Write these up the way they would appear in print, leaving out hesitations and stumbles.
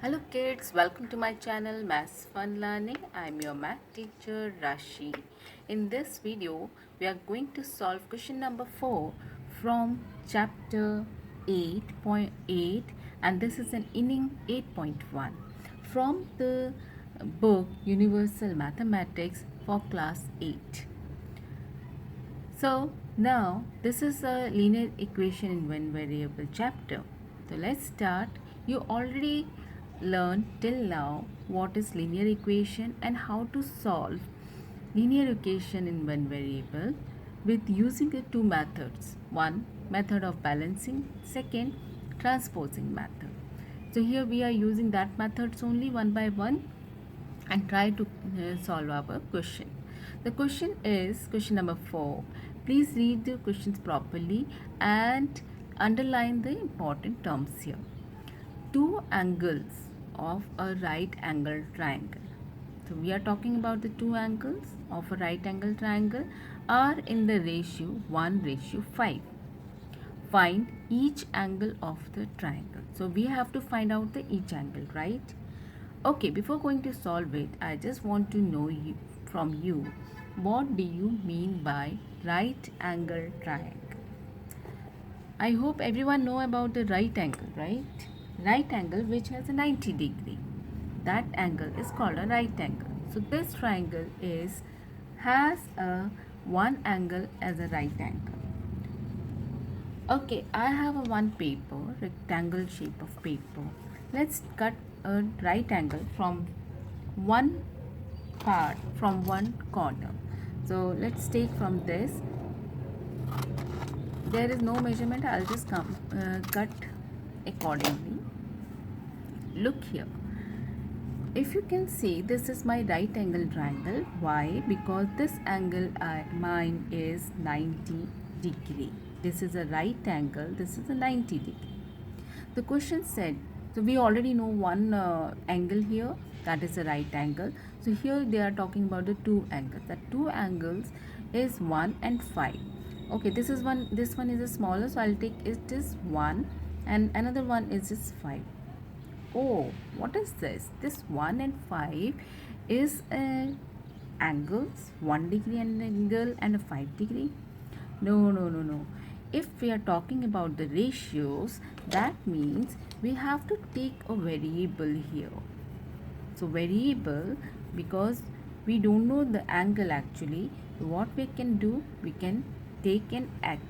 Hello kids, welcome to my channel Maths Fun Learning. I'm your math teacher Rashi. In this video, we are going to solve question number 4 from chapter 8.8 and this is an Innings-8.1 from the book Universal Mathematics for class 8. So now this is a linear equation in one variable chapter. So let's start. You already learned till now what is linear equation and how to solve linear equation in one variable with using the two methods. One, method of balancing. Second, transposing method. So here we are using that methods only one by one and try to solve our question. The question is question number 4. Please read the questions properly and underline the important terms here. Two angles of a right angle triangle. So we are talking about the two angles of a right angle triangle are in the ratio 1:5. Find each angle of the triangle. So we have to find out the each angle, right? Okay, before going to solve it, I just want to know from you, what do you mean by right angle triangle? I hope everyone know about the right angle, right? Right angle which has a 90 degree. That angle is called a right angle. So this triangle has a one angle as a right angle. Okay, I have a one paper, rectangle shape of paper. Let's cut a right angle from one part, from one corner. So let's take from this. There is no measurement, I'll just cut accordingly. Look here. If you can see, this is my right angle triangle. Why? Because this angle mine is 90 degree. This is a right angle, this is a 90 degree. The question said, so we already know one angle here, that is a right angle. So here they are talking about the two angles. The two angles is 1 and 5. Okay, this one is a smaller, so I'll take it is 1 and another one is just 5. Oh, what is this? This 1 and 5 is angles, 1 degree angle and a 5 degree. No. If we are talking about the ratios, that means we have to take a variable here. So variable, because we don't know the angle actually, what we can do, we can take an x.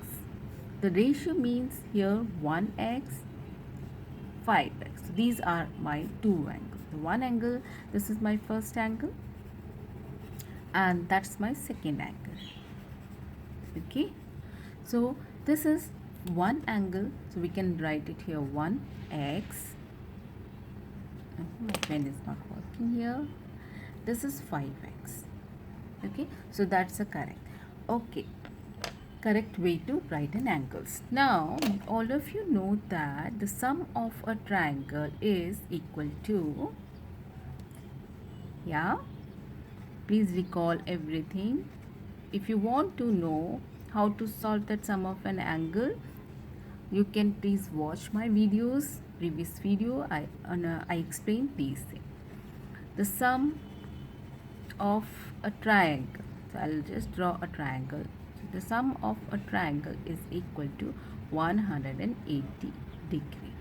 The ratio means here 1x, 5x. So these are my two angles. The one angle, this is my first angle and that's my second angle. Okay, so this is one angle, so we can write it here 1x. My pen is not working here. This is 5x. Okay, so that's a correct way to write an angles. Now all of you know that the sum of a triangle is equal to, yeah, please recall everything. If you want to know how to solve that sum of an angle, you can please watch my videos, previous video. I explain these things. The sum of a triangle, so I'll just draw a triangle. So the sum of a triangle is equal to 180 degree,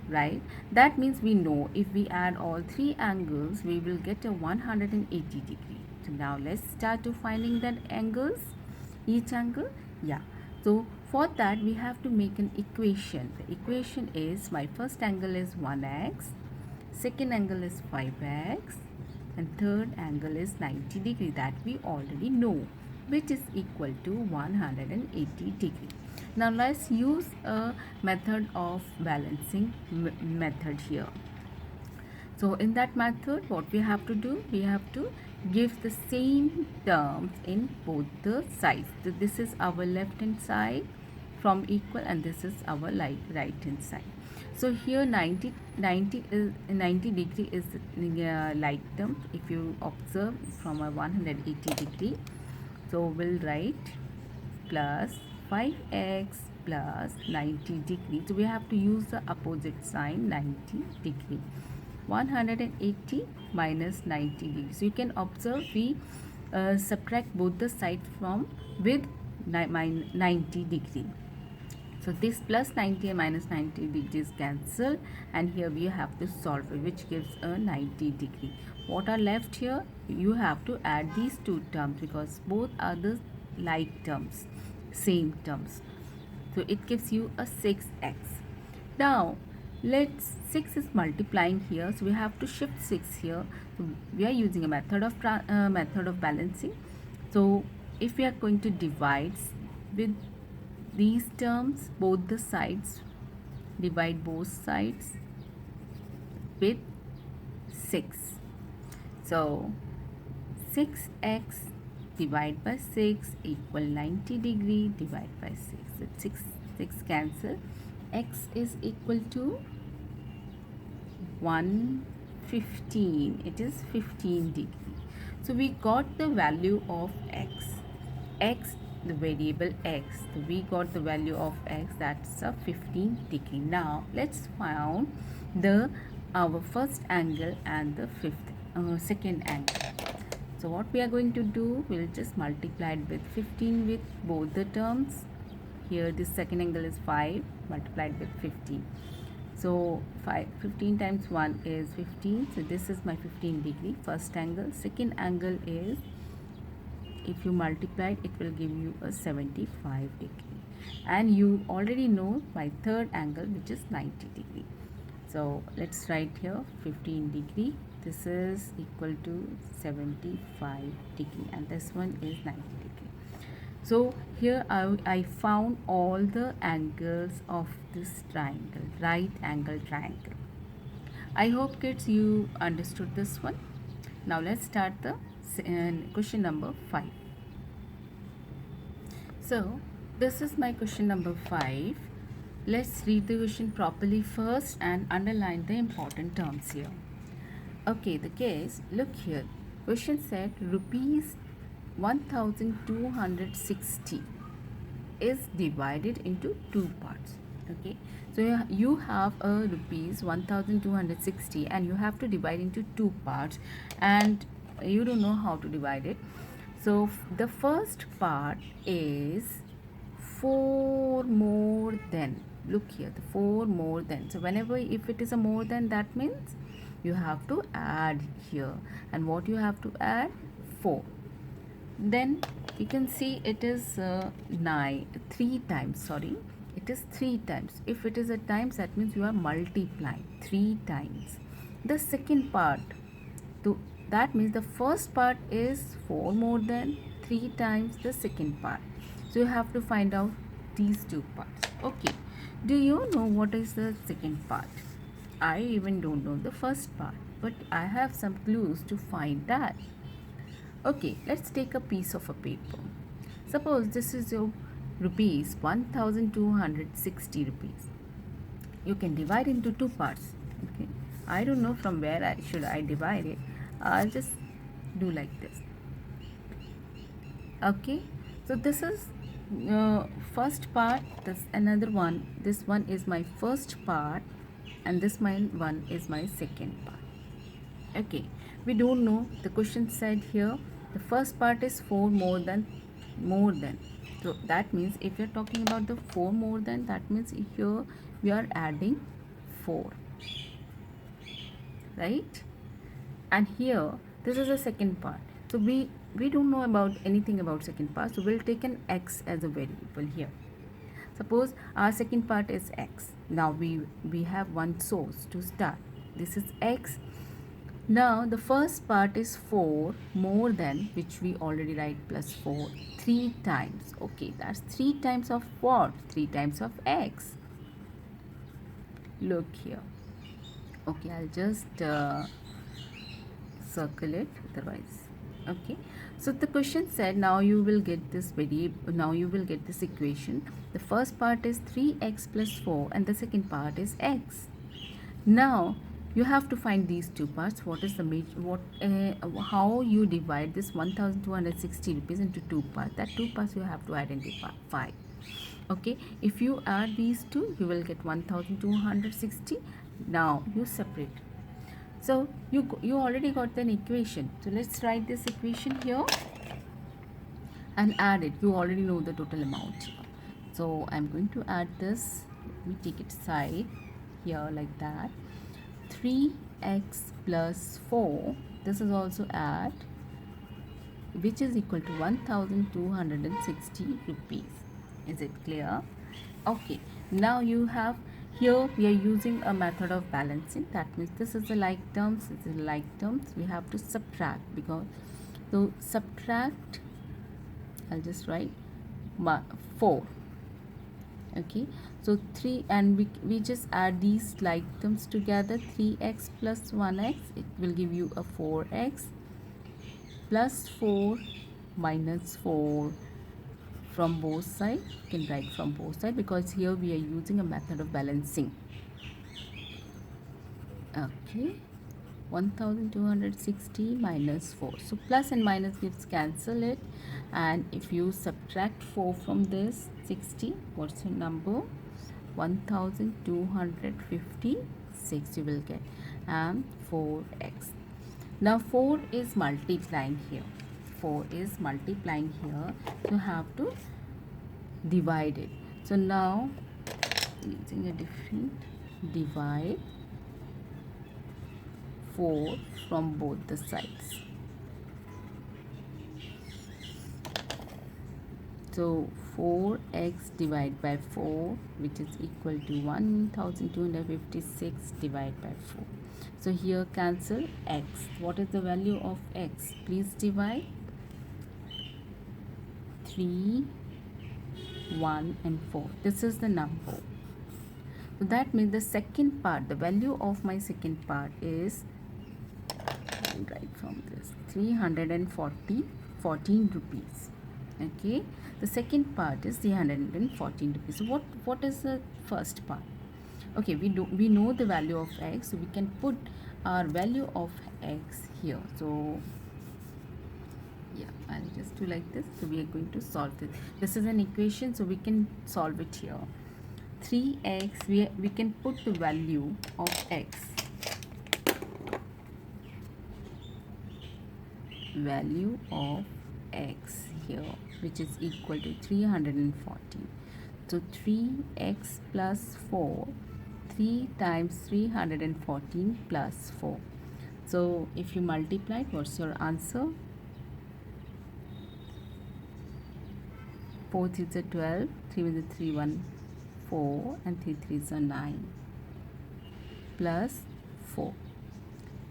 right? That means we know if we add all three angles, we will get a 180 degree. So now let's start to finding that angles, each angle. Yeah, so for that we have to make an equation. The equation is, my first angle is 1x, second angle is 5x and third angle is 90 degree, that we already know, which is equal to 180 degree. Now let's use a method of balancing method here. So in that method, what we have to do, we have to give the same terms in both the sides. So this is our left hand side from equal and this is our right hand side. So here 90 degree is like term. If you observe from a 180 degree, so we'll write plus 5x plus 90 degree. So we have to use the opposite sign, 90 degree. 180 minus 90 degree. So you can observe we subtract both the sides from with 90 degree. So this plus 90 and minus 90 degrees cancel, and here we have to solve it, which gives a 90 degree. What are left here? You have to add these two terms because both are the like terms, same terms. So it gives you a 6x. Now let's 6 is multiplying here, so we have to shift 6 here. So we are using a method of balancing. So if we are going to divide with these terms, both the sides, divide both sides with 6. So 6x divided by 6 equal 90 degree, divide by 6. So 6 cancel. X is equal to 115. It is 15 degree. So we got the value of x, the variable x. So we got the value of x, that's a 15 degree. Now let's find our first angle and the second angle. So what we are going to do, we'll just multiply it with 15 with both the terms. Here this second angle is 5 multiplied with 15. So 15 times 1 is 15. So this is my 15 degree first angle. Second angle is, if you multiply it, it will give you a 75 degree. And you already know my third angle, which is 90 degree. So let's write here 15 degree. This is equal to 75 degree, and this one is 90 degree. So here I found all the angles of this triangle, right angle triangle. I hope kids you understood this one. Now let's start the question number 5. So this is my question number 5. Let's read the question properly first and underline the important terms here. Okay, the case, look here. Question said rupees 1260 is divided into two parts. Okay, so you have a rupees 1260 and you have to divide into two parts, and you don't know how to divide it. So the first part is 4 more than. Look here, the 4 more than. So whenever if it is a more than, that means you have to add here, and what you have to add, 4. Then you can see it is 3 times, sorry, it is 3 times. If it is a times, that means you are multiplying 3 times the second part. So that means the first part is 4 more than 3 times the second part. So you have to find out these two parts. Okay, do you know what is the second part? I even don't know the first part, but I have some clues to find that. Okay, let's take a piece of a paper. Suppose this is your rupees 1260 rupees. You can divide into two parts. Okay, I don't know from where I divide it. I'll just do like this. Okay, so this is first part, this another one. This one is my first part, and this one is my second part. Okay, we don't know. The question said here the first part is 4 more than. So that means if you're talking about the 4 more than, that means here we are adding 4, right? And here this is the second part. So we don't know about anything about second part, so we'll take an x as a variable here. Suppose our second part is x. Now we have one source to start. This is x. Now the first part is 4 more than, which we already write plus 4 3 times. Okay, that's 3 times of what? 3 times of x. Look here. Okay, I'll just circle it otherwise. Okay, so the question said now you will get this equation. The first part is 3x plus 4 and the second part is x. Now you have to find these two parts. What is the how you divide this 1260 rupees into two parts? That two parts you have to identify. Okay, if you add these two, you will get 1260. Now you separate. So you already got an equation. So let's write this equation here and add it. You already know the total amount here. So I'm going to add this. Let me take it side here like that. 3x plus 4. This is also add, which is equal to 1260 rupees. Is it clear? Okay, now you have here we are using a method of balancing. That means this is the like terms, this is the like terms. We have to subtract, because so subtract, I'll just write 4. Okay, so 3, and we just add these like terms together. 3x plus 1x, it will give you a 4x plus 4 minus 4 from both sides. You can write from both sides because here we are using a method of balancing. Okay, 1260 minus 4. So plus and minus gives cancel it, and if you subtract 4 from this 60, what's your number? 1256 you will get, and 4x. Now 4 is multiplying here. 4 is multiplying here. You have to divide it. So now using a different, divide 4 from both the sides. So 4x divided by 4, which is equal to 1256 divided by 4. So here cancel x. What is the value of x? Please divide 3, 1 and 4. This is the number. So that means the second part, the value of my second part is, I'll write from this, 314 rupees. Okay, the second part is 314 rupees. So what is the first part? Okay, we know the value of x, so we can put our value of x here. So yeah, I'll just do like this. So we are going to solve this. This is an equation, so we can solve it here. 3x, we can put the value of x, value of x here, which is equal to 314. So 3x plus 4, 3 times 314 plus 4. So if you multiply, what's your answer? 4 3s are 12, 3 with 3 1 4, and 3 3s are 9 plus 4.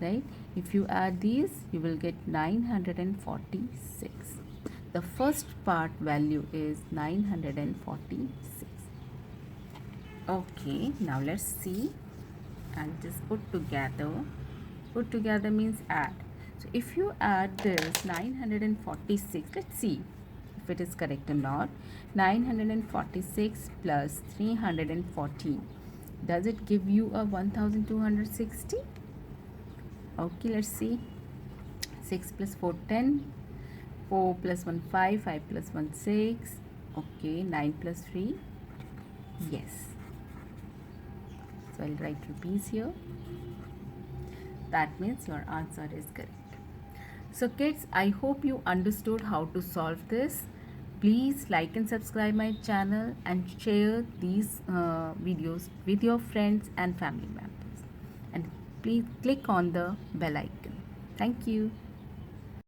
Right? If you add these, you will get 946. The first part value is 946. Okay, now let's see. And just put together. Put together means add. So if you add this 946, let's see if it is correct or not. 946 plus 314. Does it give you a 1260? Okay, let's see. 6 plus 4 10, 4 plus 1 5, 5 plus 1 6. Okay, 9 plus 3, yes. So I'll write rupees here. That means your answer is correct. So kids, I hope you understood how to solve this. Please like and subscribe my channel and share these videos with your friends and family members. And please click on the bell icon. Thank you.